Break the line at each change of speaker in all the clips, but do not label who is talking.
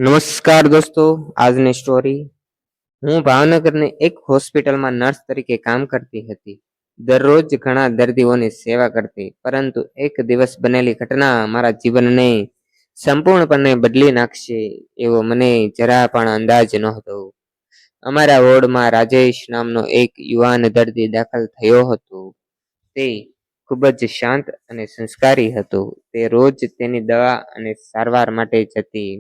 નમસ્કાર દોસ્તો, આજની સ્ટોરી. હું ભાવનગરની એક હોસ્પિટલમાં નર્સ તરીકે કામ કરતી હતી. દરરોજ ઘણા દર્દીઓની સેવા કરતી, પરંતુ એક દિવસ બનેલી ઘટના મારા જીવનને સંપૂર્ણપણે બદલી નાખશે એવો મને જરા પણ અંદાજ નહોતો. અમારા વોર્ડમાં રાજેશ નામનો એક યુવાન દર્દી દાખલ થયો હતો. તે ખૂબ જ શાંત અને સંસ્કારી હતો. તે રોજ તેની દવા અને સારવાર માટે જતી.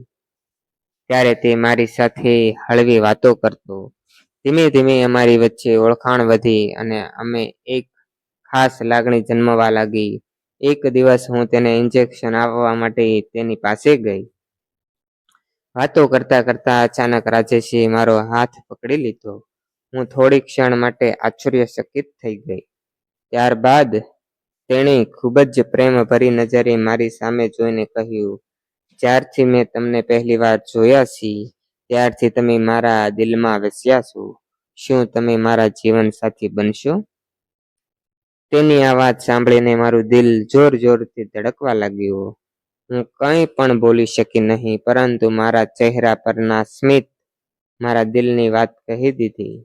ત્યારે તે મારી સાથે હળવી વાતો કરતો. ધીમે ધીમે અમારી વચ્ચે ઓળખાણ વધી અને અમે એક ખાસ લાગણી જન્મવા લાગી. એક દિવસ હું તેને ઇન્જેક્શન આપવા માટે તેની પાસે ગઈ. વાતો કરતા કરતા અચાનક રાજેશે મારો હાથ પકડી લીધો. હું થોડી ક્ષણ માટે આશ્ચર્યચકિત થઈ ગઈ. ત્યારબાદ તેણે ખૂબ જ પ્રેમભરી નજરે મારી સામે જોઈને કહ્યું, જ્યારથી મેં તમને પહેલી વાર જોયા છીએ ત્યારથી તમે મારા દિલમાં વસ્યા છો. શું તમે મારા જીવન સાથી બનશો? તેની આ વાત સાંભળીને મારું દિલ જોર જોરથી ધડકવા લાગ્યું. હું કંઈ પણ બોલી શકી નહીં, પરંતુ મારા ચહેરા પરના સ્મિત મારા દિલની વાત કહી દીધી.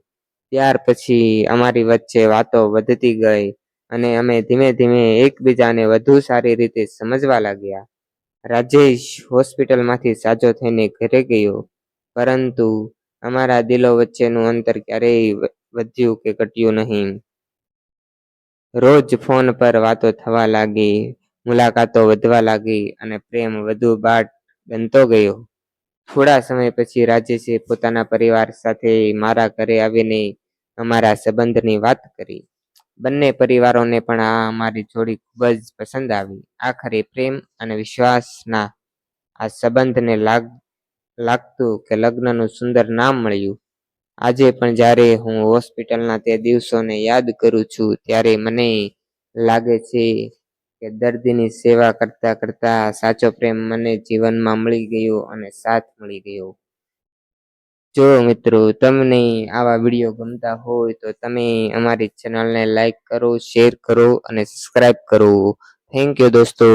ત્યાર પછી અમારી વચ્ચે વાતો વધતી ગઈ અને અમે ધીમે ધીમે એકબીજાને વધુ સારી રીતે સમજવા લાગ્યા. રાજેશ હોસ્પિટલમાંથી સાજો થઈને ઘરે ગયો, પરંતુ અમારા દિલો વચ્ચેનું અંતર ક્યારેય વધ્યું કે ઘટ્યું નહીં. રોજ ફોન પર વાતો થવા લાગી, મુલાકાતો વધવા લાગી અને પ્રેમ વધુ ગાઢ બનતો ગયો. થોડા સમય પછી રાજેશે પોતાના પરિવાર સાથે મારા ઘરે આવીને અમારા સંબંધની વાત કરી. બંને પરિવારોને પણ અમારી જોડી ખૂબ જ પસંદ આવી. આખરે પ્રેમ અને વિશ્વાસના આ સંબંધને લાગતું કે લગ્નનું સુંદર નામ મળ્યું. આજે પણ જ્યારે હું હોસ્પિટલના તે દિવસોને યાદ કરું છું, ત્યારે મને લાગે છે કે દર્દીની સેવા કરતા કરતા સાચો પ્રેમ મને જીવનમાં મળી ગયો અને સાથ મળી ગયો. જો મિત્રો, તમને આવા વિડીયો ગમતા હોય તો તમે અમારી ચેનલને લાઈક કરો, શેર કરો અને સબસ્ક્રાઈબ કરો. થેન્ક યુ દોસ્તો.